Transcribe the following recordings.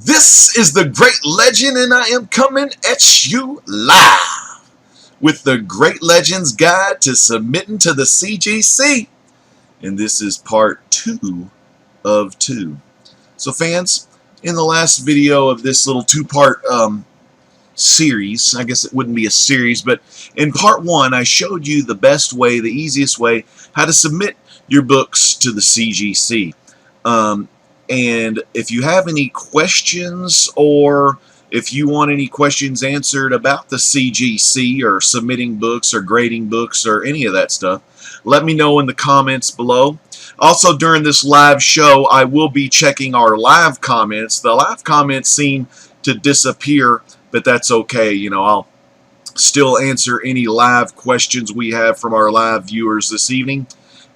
This is the Great Legend, and I am coming at you live with the Great Legends Guide to Submitting to the CGC. And this is part 2 of 2. So fans, in the last video of this little two-part series, I guess it wouldn't be a series, but in part 1 I showed you the best way, the easiest way, how to submit your books to the CGC. And if you have any questions, or if you want any questions answered about the CGC or submitting books or grading books or any of that stuff, let me know in the comments below. Also, during this live show, I will be checking our live comments. The live comments seem to disappear, but that's okay. You know, I'll still answer any live questions we have from our live viewers this evening.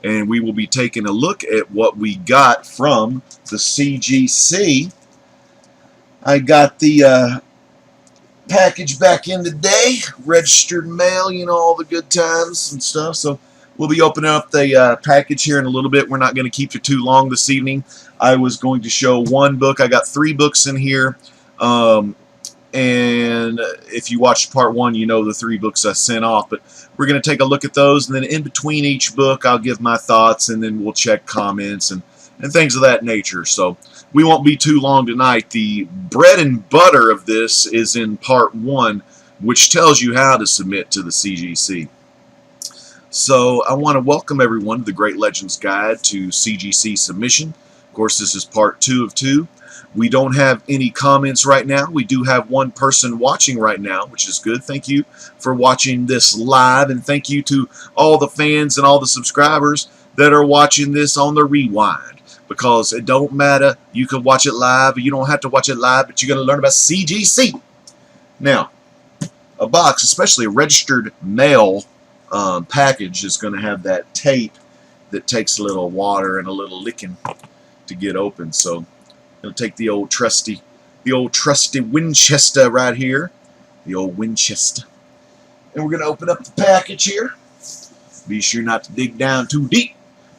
And we will be taking a look at what we got from the CGC. I got the package back in today, registered mail, you know, all the good times and stuff. So we'll be opening up the package here in a little bit. We're not going to keep you too long this evening. I was going to show one book. I got 3 books in here. And if you watched part 1, you know the 3 books I sent off. But we're going to take a look at those, and then in between each book I'll give my thoughts, and then we'll check comments and things of that nature. So we won't be too long tonight. The bread and butter of this is in part 1, which tells you how to submit to the CGC. So I want to welcome everyone to the Great Legends Guide to CGC Submission. Of course, this is part 2 of 2. We don't have any comments right now. We do have one person watching right now, which is good. Thank you for watching this live, and thank you to all the fans and all the subscribers that are watching this on the rewind, because it don't matter. You can watch it live, or you don't have to watch it live, but you're going to learn about CGC. Now, a box, especially a registered mail package, is going to have that tape that takes a little water and a little licking to get open. So it'll take the old trusty Winchester right here, the old Winchester, and we're going to open up the package here. Be sure not to dig down too deep.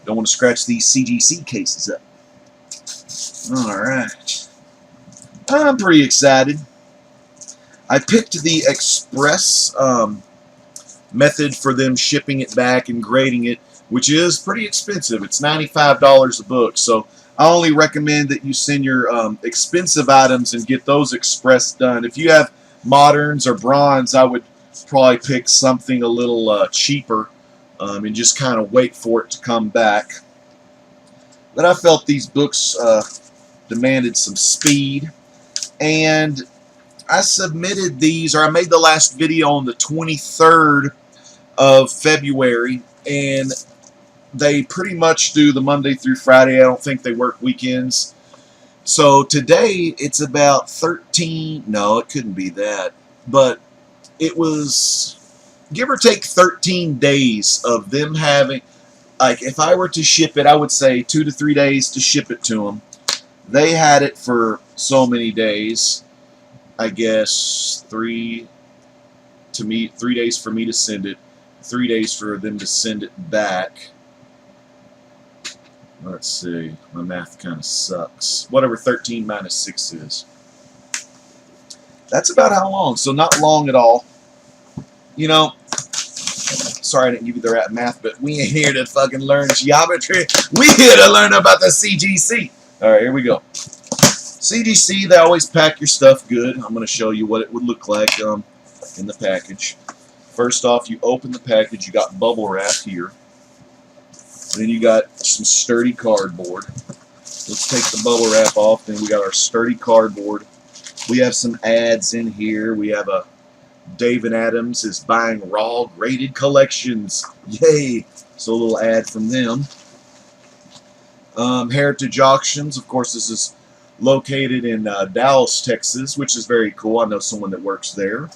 Don't want to scratch these CGC cases up. Alright, I'm pretty excited. I picked the express method for them shipping it back and grading it, which is pretty expensive. It's $95 a book, so I only recommend that you send your expensive items and get those express done. If you have moderns or bronze, I would probably pick something a little cheaper and just kind of wait for it to come back. But I felt these books demanded some speed, and I submitted these, or I made the last video on the 23rd of February, and they pretty much do the Monday through Friday. I don't think they work weekends. So today it's about 13, no, it couldn't be that, but it was give or take 13 days of them having, like, if I were to ship it, I would say 2 to 3 days to ship it to them. They had it for so many days. I guess 3 days for me to send it, 3 days for them to send it back. Let's see, my math kind of sucks. Whatever 13 minus 6 is. That's about how long, so not long at all. You know, sorry I didn't give you the right math, but we ain't here to fucking learn geometry. We here to learn about the CGC. Alright, here we go. CGC, they always pack your stuff good. I'm going to show you what it would look like in the package. First off, you open the package, you got bubble wrap here. Then you got some sturdy cardboard. Let's take the bubble wrap off. Then we got our sturdy cardboard. We have some ads in here. We have a David Adams is buying raw graded collections. Yay! So a little ad from them. Heritage Auctions. Of course, this is located in Dallas, Texas, which is very cool. I know someone that works there.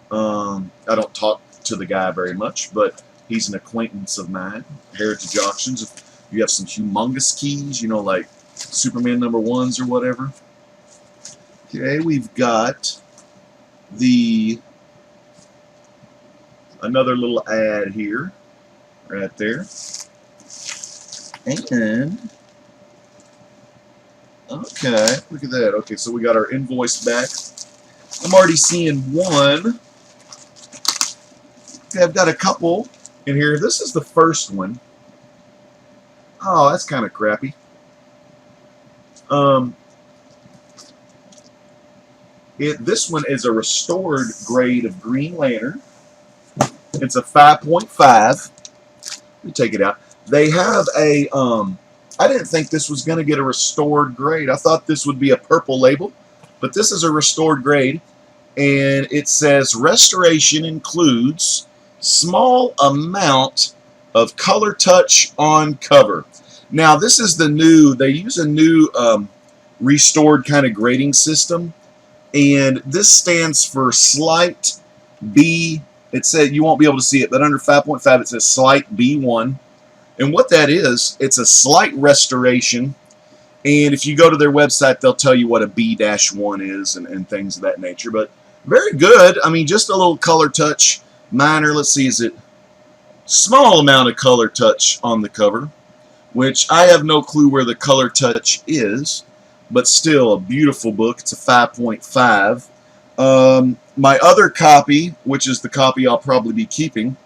I don't talk to the guy very much, but he's an acquaintance of mine. Heritage Auctions. If you have some humongous keys, you know, like Superman #1s or whatever. Okay, we've got another little ad here, right there. And Okay, look at that. Okay, so we got our invoice back. I'm already seeing one. Okay, I've got a couple in here. This is the first one. Oh, that's kind of crappy. This one is a restored grade of Green Lantern. It's a 5.5. Let me take it out. They have a, I didn't think this was going to get a restored grade. I thought this would be a purple label, but this is a restored grade, and it says restoration includes small amount of color touch on cover. Now, this is the new, they use a new restored kind of grading system, and this stands for slight B. It said, you won't be able to see it, but under 5.5 it says slight B1. And what that is, it's a slight restoration. And if you go to their website, they'll tell you what a B-1 is and things of that nature. But very good. I mean, just a little color touch. Minor, let's see, is it small amount of color touch on the cover, which I have no clue where the color touch is, but still a beautiful book. It's a 5.5. My other copy, which is the copy I'll probably be keeping,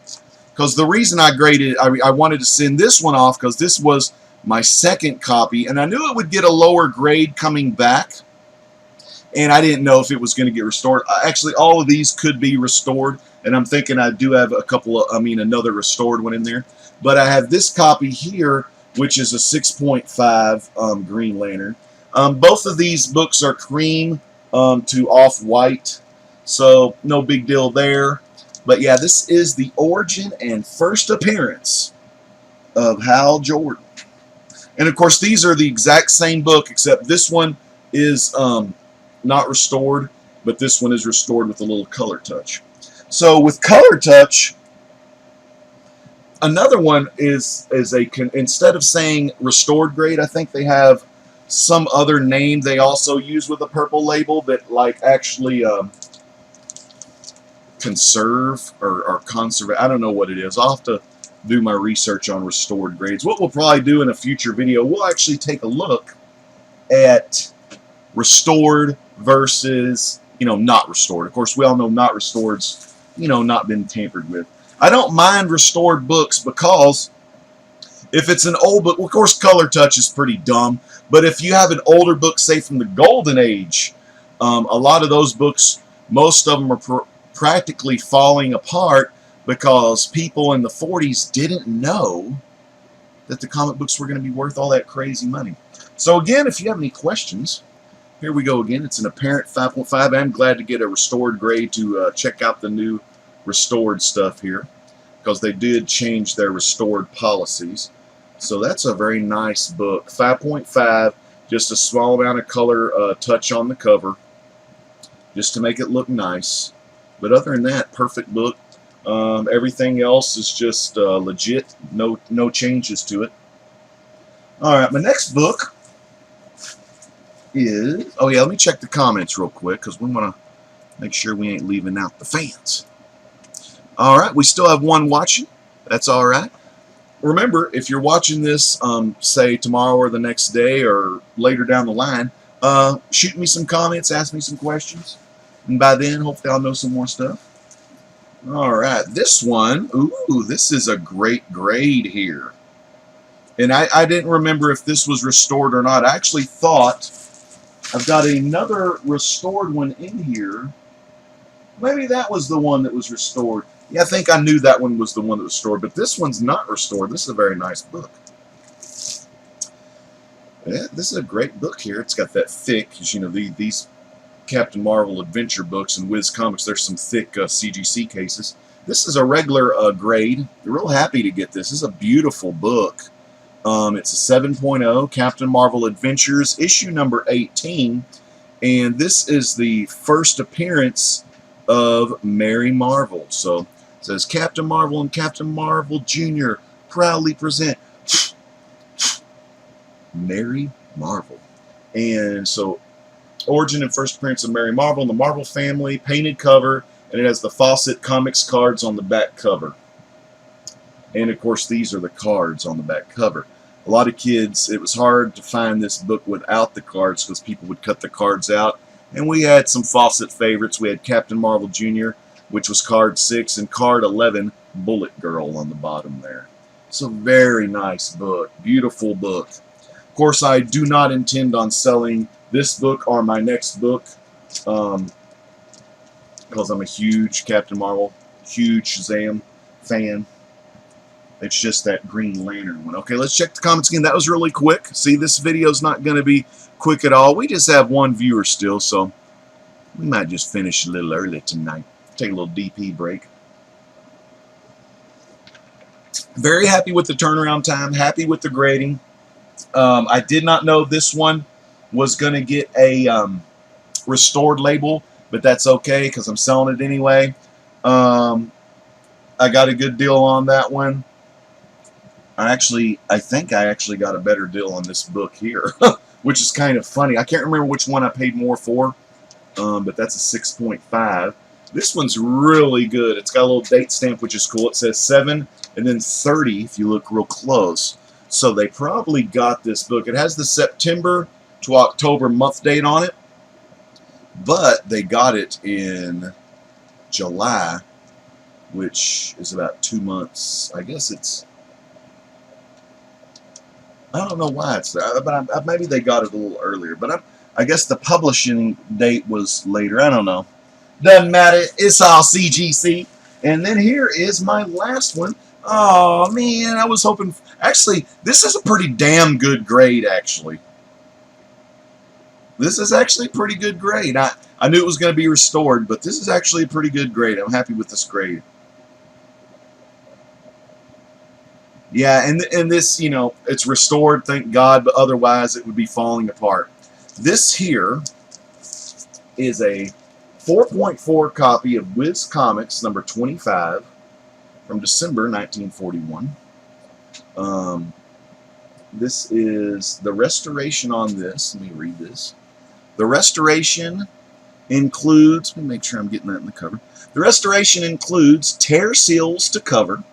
because the reason I graded, I wanted to send this one off because this was my second copy, and I knew it would get a lower grade coming back, and I didn't know if it was going to get restored. Actually, all of these could be restored, and I'm thinking I do have a couple of, another restored one in there. But I have this copy here, which is a 6.5 Green Lantern. Both of these books are cream to off-white, so no big deal there. But yeah, this is the origin and first appearance of Hal Jordan. And of course, these are the exact same book, except this one is not restored, but this one is restored with a little color touch. So with color touch, another one is instead of saying restored grade, I think they have some other name they also use with a purple label that like actually conserve or conserve. I don't know what it is. I'll have to do my research on restored grades. What we'll probably do in a future video, we'll actually take a look at restored versus, not restored. Of course, we all know not restored's, not been tampered with. I don't mind restored books because if it's an old book, well, of course, color touch is pretty dumb. But if you have an older book, say from the Golden Age, a lot of those books, most of them are practically falling apart because people in the 40s didn't know that the comic books were going to be worth all that crazy money. So again, if you have any questions, here we go again. It's an apparent 5.5. I'm glad to get a restored grade to check out the new restored stuff here, because they did change their restored policies. So that's a very nice book. 5.5, just a small amount of color touch on the cover, just to make it look nice. But other than that, perfect book. Everything else is just legit. No changes to it. All right, my next book is... Oh, yeah, let me check the comments real quick, because we want to make sure we ain't leaving out the fans. All right, we still have one watching. That's all right. Remember, if you're watching this, say tomorrow or the next day or later down the line, shoot me some comments, ask me some questions, and by then, hopefully I'll know some more stuff. All right, this one, ooh, this is a great grade here. And I didn't remember if this was restored or not. I actually thought I've got another restored one in here. Maybe that was the one that was restored. Yeah, I think I knew that one was the one that was restored, but this one's not restored. This is a very nice book. Yeah, this is a great book here. It's got that thick, because, these Captain Marvel adventure books and Wiz Comics, there's some thick CGC cases. This is a regular grade. You're real happy to get this. This is a beautiful book. It's a 7.0, Captain Marvel Adventures, issue number 18, and this is the first appearance of Mary Marvel. So it says Captain Marvel and Captain Marvel Jr. proudly present Mary Marvel. And so origin and first appearance of Mary Marvel in the Marvel family, painted cover, and it has the Fawcett Comics cards on the back cover. And of course these are the cards on the back cover. A lot of kids, it was hard to find this book without the cards because people would cut the cards out. And we had some Fawcett favorites. We had Captain Marvel Jr., which was card 6, and card 11, Bullet Girl on the bottom there. It's a very nice book, beautiful book. Of course, I do not intend on selling this book or my next book because I'm a huge Captain Marvel, huge Shazam fan. It's just that Green Lantern one. Okay, let's check the comments again. That was really quick. See, this video's not going to be quick at all. We just have one viewer still, so we might just finish a little early tonight. Take a little DP break. Very happy with the turnaround time. Happy with the grading. I did not know this one was going to get a restored label, but that's okay because I'm selling it anyway. I got a good deal on that one. I think I actually got a better deal on this book here, which is kind of funny. I can't remember which one I paid more for, but that's a 6.5. This one's really good. It's got a little date stamp, which is cool. It says 7 and then 30 if you look real close. So they probably got this book. It has the September to October month date on it, but they got it in July, which is about 2 months. I guess it's... I don't know why it's there, but maybe they got it a little earlier. But I guess the publishing date was later. I don't know. Doesn't matter. It's all CGC. And then here is my last one. Oh, man. I was hoping... Actually, this is a pretty damn good grade, actually. This is actually a pretty good grade. I knew it was going to be restored, but this is actually a pretty good grade. I'm happy with this grade. Yeah, and this, you know, it's restored, thank God, but otherwise it would be falling apart. This here is a 4.4 copy of Whiz Comics number 25 from December 1941. This is the restoration on this. Let me read this. The restoration includes, let me make sure I'm getting that in the cover. The restoration includes tear seals to cover.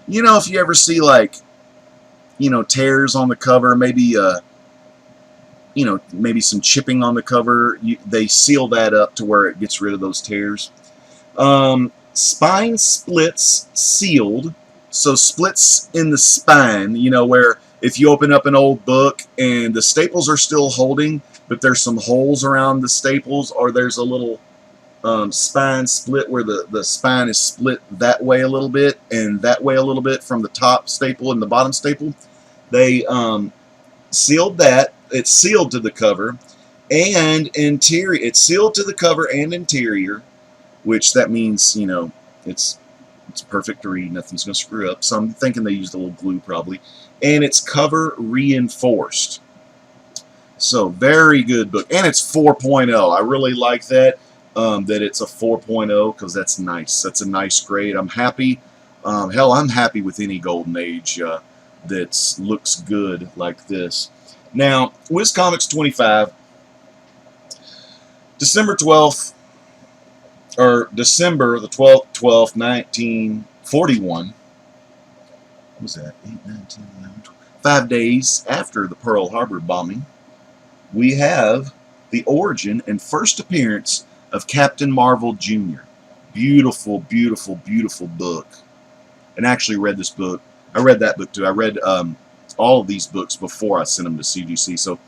You know, if you ever see, like, you know, tears on the cover, maybe, you know, maybe some chipping on the cover, they seal that up to where it gets rid of those tears. Spine splits sealed, so splits in the spine, you know, where if you open up an old book and the staples are still holding, but there's some holes around the staples, or there's a little... spine split where the spine is split that way a little bit and that way a little bit from the top staple and the bottom staple. They sealed that. It's sealed to the cover and interior. It's sealed to the cover and interior, which that means, you know, it's perfect to read. Nothing's going to screw up. So I'm thinking they used a little glue probably. And it's cover reinforced. So very good book. And it's 4.0. I really like that. That it's a 4.0 because that's nice. That's a nice grade. I'm happy. Hell, I'm happy with any Golden Age that looks good like this. Now, Whiz Comics 25, December 12th, or December the 12th, 1941. What was that? 8, 9, 10, 11, 12. 5 days after the Pearl Harbor bombing, we have the origin and first appearance of Captain Marvel Jr. Beautiful, beautiful, beautiful book. And I actually read this book. I read that book too. I read all of these books before I sent them to CGC. So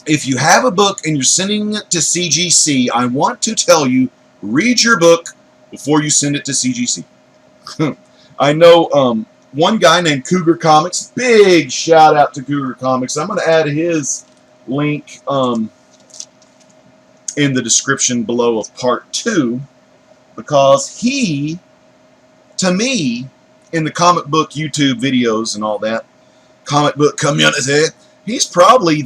if you have a book and you're sending it to CGC, I want to tell you, read your book before you send it to CGC. I know one guy named Cougar Comics. Big shout out to Cougar Comics. I'm going to add his link in the description below of part 2, because he, to me, in the comic book YouTube videos and all that, comic book community, he's probably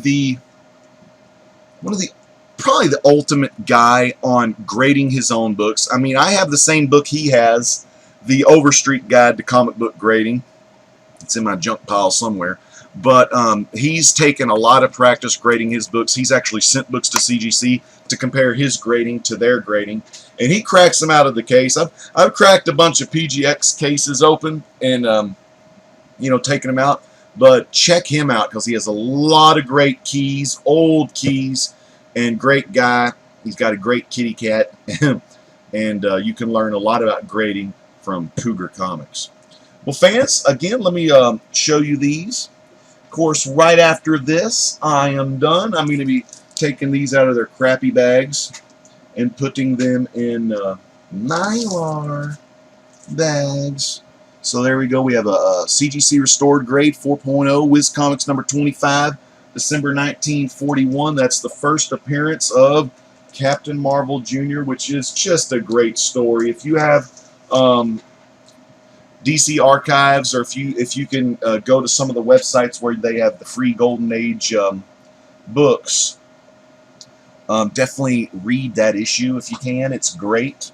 probably the ultimate guy on grading his own books. I mean, I have the same book he has, the Overstreet Guide to Comic Book Grading. It's in my junk pile somewhere. But he's taken a lot of practice grading his books. He's actually sent books to CGC to compare his grading to their grading, and he cracks them out of the case. I've cracked a bunch of PGX cases open and you know, taken them out. But check him out because he has a lot of great keys, old keys, and great guy. He's got a great kitty cat, and you can learn a lot about grading from Cougar Comics. Well, fans, again, let me show you these. Of course, right after this, I am done. I'm going to be taking these out of their crappy bags and putting them in Mylar bags. So there we go. We have a CGC Restored Grade 4.0 Wiz Comics number 25, December 1941. That's the first appearance of Captain Marvel Jr., which is just a great story. If you have DC Archives, or if you can go to some of the websites where they have the free Golden Age books, definitely read that issue if you can. It's great.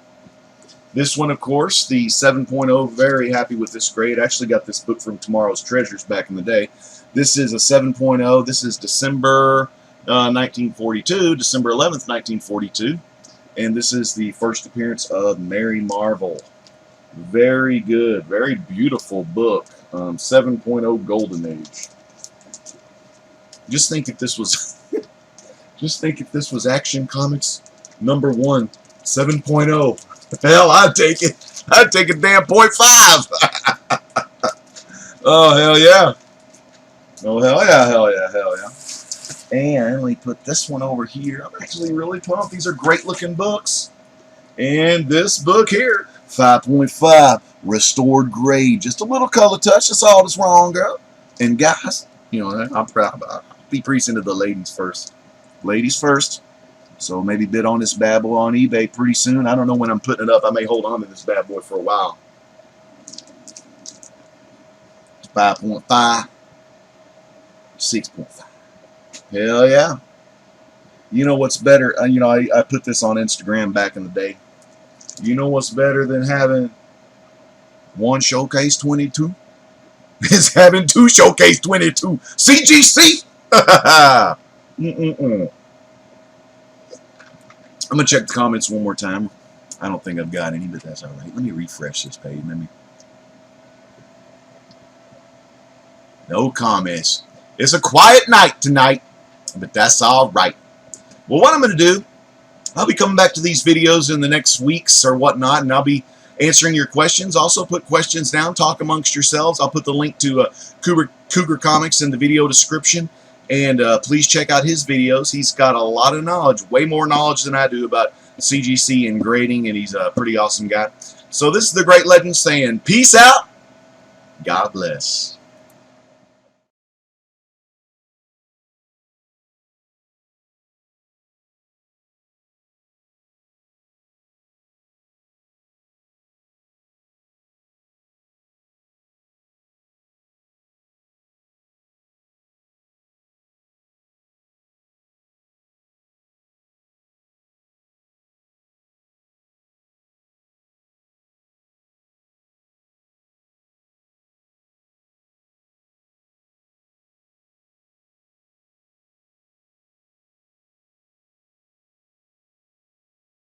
This one, of course, the 7.0, very happy with this grade. I actually got this book from Tomorrow's Treasures back in the day. This is a 7.0. This is December 1942, December 11th, 1942. And this is the first appearance of Mary Marvel. Very good, very beautiful book. 7.0 Golden Age. Just think if this was, just think if this was Action Comics number 1, 7.0. Hell, I'd take it. I'd take a damn 0.5. Oh, hell yeah. Oh, hell yeah, hell yeah, hell yeah. And let me put this one over here. I'm actually really pumped. These are great looking books. And this book here, 5.5, Restored Grade. Just a little color touch. That's all that's wrong, girl. And guys, you know, I'm proud about it. I'll be preaching to the ladies first. Ladies first. So maybe bid on this bad boy on eBay pretty soon. I don't know when I'm putting it up. I may hold on to this bad boy for a while. 5.5, 6.5. Hell yeah. You know what's better? You know, I put this on Instagram back in the day. You know what's better than having one Showcase 22? It's having 2 Showcase 22. CGC! I'm going to check the comments one more time. I don't think I've got any, but that's all right. Let me refresh this page. No comments. It's a quiet night tonight, but that's all right. Well, what I'm going to do, I'll be coming back to these videos in the next weeks or whatnot, and I'll be answering your questions. Also, put questions down. Talk amongst yourselves. I'll put the link to Cougar Comics in the video description. And please check out his videos. He's got a lot of knowledge, way more knowledge than I do about CGC and grading, and he's a pretty awesome guy. So this is the Great Legend saying, peace out. God bless.